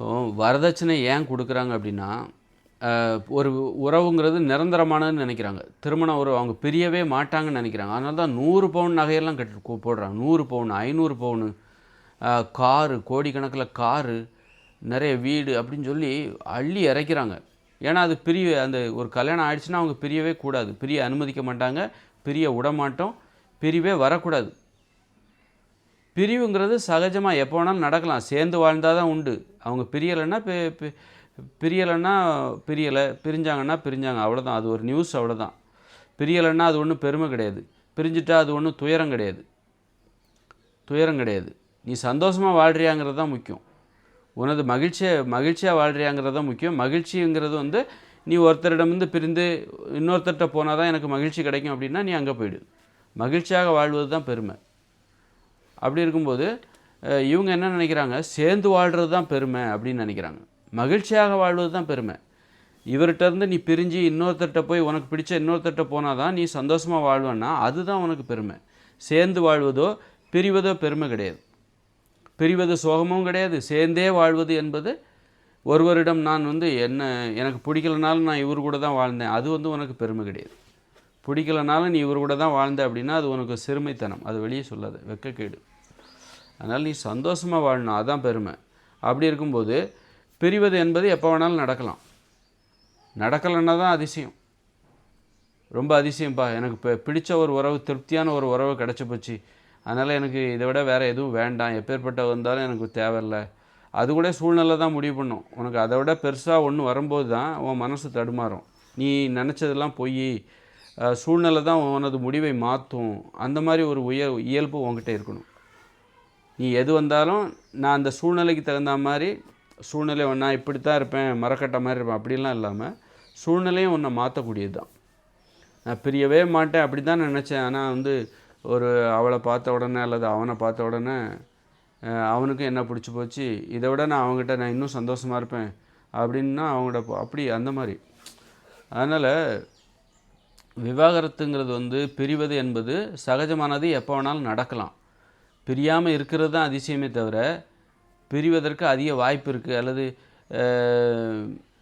இப்போ வரதட்சணை ஏன் கொடுக்குறாங்க அப்படின்னா, ஒரு உறவுங்கிறது நிரந்தரமானதுன்னு நினைக்கிறாங்க. திருமண உறவு அவங்க பிரியவே மாட்டாங்கன்னு நினைக்கிறாங்க. அதனால தான் 100 பவுன் நகையெல்லாம் போடுறாங்க. 100 பவுன், 500 பவுனு, காரு, கோடிக்கணக்கில காரு, நிறைய வீடு அப்படின்னு சொல்லி அள்ளி இறைக்கிறாங்க. ஏன்னா அது அந்த ஒரு கல்யாணம் ஆயிடுச்சுன்னா அவங்க பிரியவே கூடாது. பிரிய அனுமதிக்க மாட்டாங்க. பிரிய விடமாட்டோம். பிரிவே வரக்கூடாது. பிரிவுங்கிறது சகஜமாக எப்போ வேணாலும் நடக்கலாம். சேர்ந்து வாழ்ந்தால் தான் உண்டு. அவங்க பிரியலைன்னா பிரியலைன்னா பிரியலை, பிரிஞ்சாங்கன்னா பிரிஞ்சாங்க, அவ்வளோதான். அது ஒரு நியூஸ், அவ்வளோதான். பிரியலைன்னா அது ஒன்றும் பெருமை கிடையாது. பிரிஞ்சுட்டா அது ஒன்றும் துயரம் கிடையாது. துயரம் கிடையாது. நீ சந்தோஷமாக வாழ்றியாங்கிறது தான் முக்கியம். உனது மகிழ்ச்சியாக வாழ்றியாங்கிறது தான் முக்கியம். மகிழ்ச்சிங்கிறது நீ ஒருத்தரிடமிருந்து பிரிந்து இன்னொருத்தர்கிட்ட போனால் தான் எனக்கு மகிழ்ச்சி கிடைக்கும் அப்படின்னா நீ அங்கே போயிடு. மகிழ்ச்சியாக வாழ்வது தான் பெருமை. அப்படி இருக்கும்போது இவங்க என்ன நினைக்கிறாங்க, சேர்ந்து வாழ்கிறது தான் பெருமை அப்படின்னு நினைக்கிறாங்க. மகிழ்ச்சியாக வாழ்வது தான் பெருமை. இவர்கிட்டருந்து நீ பிரிஞ்சு இன்னொருத்தர்கிட்ட போய் உனக்கு பிடிச்ச இன்னொருத்தர்கிட்ட போனால் தான் நீ சந்தோஷமாக வாழ்வேன்னா அதுதான் உனக்கு பெருமை. சேர்ந்து வாழ்வதோ பிரிவதோ பெருமை கிடையாது. பிரிவது சோகமும் கிடையாது. சேர்ந்தே வாழ்வது என்பது ஒருவரிடம் நான் எனக்கு பிடிக்கலனாலும் நான் இவர் கூட தான் வாழ்ந்தேன், அது உனக்கு பெருமை கிடையாது. பிடிக்கலனாலும் நீ இவர் கூட தான் வாழ்ந்த அப்படின்னா அது உனக்கு சிறுமைத்தனம். அது வெளியே சொல்லாது, வெட்கக்கேடு. அதனால் நீ சந்தோஷமாக வாழணும், அதுதான் பெருமை. அப்படி இருக்கும்போது பிரிவது என்பது எப்போ வேணாலும் நடக்கலாம். நடக்கலைன்னா தான் அதிசயம். ரொம்ப அதிசயம்ப்பா, எனக்கு இப்போ பிடிச்ச ஒரு உறவு, திருப்தியான ஒரு உறவு கிடச்சி போச்சு, அதனால் எனக்கு இதை விட வேறு எதுவும் வேண்டாம், எப்பேற்பட்ட வந்தாலும் எனக்கு தேவையில்லை. அது கூட சூழ்நிலை தான் முடிவு பண்ணும். உனக்கு அதை விட பெருசாக ஒன்று வரும்போது தான் உன் மனசு தடுமாறும். நீ நினச்சதெல்லாம் போய் சூழ்நிலை தான் உனது முடிவை மாற்றும். அந்த மாதிரி ஒரு இயல்பு உங்ககிட்ட இருக்கணும். நீ எது வந்தாலும் நான் அந்த சூழ்நிலைக்கு தகுந்த மாதிரி, சூழ்நிலை நான் இப்படி தான் இருப்பேன், மரக்கட்டை மாதிரி இருப்பேன் அப்படின்லாம் இல்லாமல் சூழ்நிலையும் உன்னை மாற்றக்கூடியது தான். நான் பிரியவே மாட்டேன் அப்படி தான் நினச்சேன், ஆனால் ஒரு அவளை பார்த்த உடனே அல்லது அவனை பார்த்த உடனே அவனுக்கும் என்ன பிடிச்சி போச்சு, இதை விட நான் இன்னும் சந்தோஷமாக இருப்பேன் அப்படின்னா அவங்கள்ட்ட அப்படி அந்த மாதிரி. அதனால் விவாகரத்துங்கிறது பிரிவது என்பது சகஜமானது, எப்போ வேணாலும் நடக்கலாம். பிரியாமல் இருக்கிறது தான் அதிசயமே தவிர பிரிவதற்கு அதிக வாய்ப்பு இருக்குது.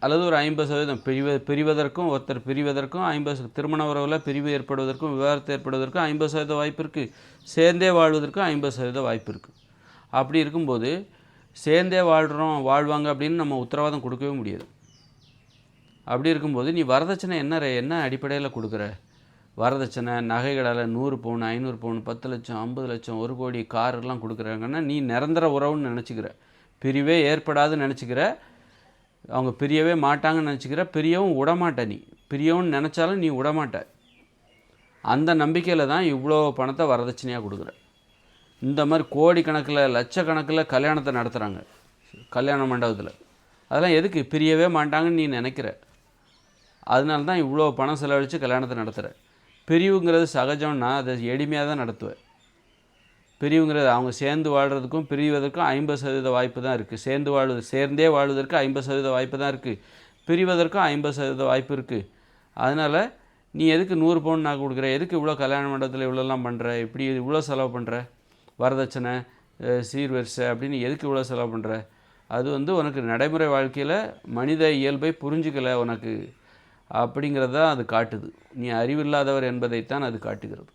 அல்லது ஒரு 50% பிரிவதற்கும் ஒருத்தர் பிரிவதற்கும் 50 திருமண உறவில் பிரிவு ஏற்படுவதற்கும் விவாகரத்து ஏற்படுவதற்கும் 50% வாய்ப்பு இருக்குது. சேர்ந்தே வாழ்வதற்கும் 50% வாய்ப்பு இருக்குது. அப்படி இருக்கும்போது சேர்ந்தே வாழ்வாங்க அப்படின்னு நம்ம உத்தரவாதம் கொடுக்கவே முடியாது. அப்படி இருக்கும்போது நீ வரதட்சணை என்ன அடிப்படையில் கொடுக்குற? வரதட்சணை நகைகளால் 100 பவுன், 500 பவுன், 10 லட்சம், 50 லட்சம், 1 கோடி காரெல்லாம் கொடுக்குறாங்கன்னா நீ நிரந்தர உறவுன்னு நினச்சிக்கிற, பிரிவே ஏற்படாதுன்னு நினச்சிக்கிற, அவங்க பிரியவே மாட்டாங்கன்னு நினச்சிக்கிற, பிரியவும் விடமாட்ட. நீ பிரியவும்னு நினச்சாலும் நீ விடமாட்ட. அந்த நம்பிக்கையில் தான் இவ்வளோ பணத்தை வரதட்சணையாக கொடுக்குற. இந்த மாதிரி கோடிக்கணக்கில் லட்சக்கணக்கில் கல்யாணத்தை நடத்துகிறாங்க கல்யாண மண்டபத்தில். அதெல்லாம் எதுக்கு? பிரியவே மாட்டாங்கன்னு நீ நினைக்கிற. அதனால தான் இவ்வளோ பணம் செலவழித்து கல்யாணத்தை நடத்துகிற. பிரிவுங்கிறது சகஜம்னா அதை எளிமையாக தான் நடத்துவேன். பிரிவுங்கிறது அவங்க சேர்ந்து வாழ்கிறதுக்கும் பிரிவதற்கும் 50% வாய்ப்பு தான் இருக்குது. சேர்ந்தே வாழ்வதற்கு 50% வாய்ப்பு தான் இருக்குது. பிரிவதற்கும் 50% வாய்ப்பு இருக்குது. அதனால் நீ எதுக்கு 100 பவுன் நான் கொடுக்குற, எதுக்கு இவ்வளோ கல்யாண மண்டபத்தில் இவ்வளோலாம் பண்ணுற, இப்படி இவ்வளோ செலவு பண்ணுற, வரதட்சணை, சீர்வரிசை அப்படின்னு எதுக்கு இவ்வளோ செலவு பண்ணுற? அது உனக்கு நடைமுறை வாழ்க்கையில் மனித இயல்பை புரிஞ்சிக்கலை உனக்கு அப்படிங்கிறத அது காட்டுது. நீ அறிவில்லாதவர் என்பதைத்தான் அது காட்டுகிறது.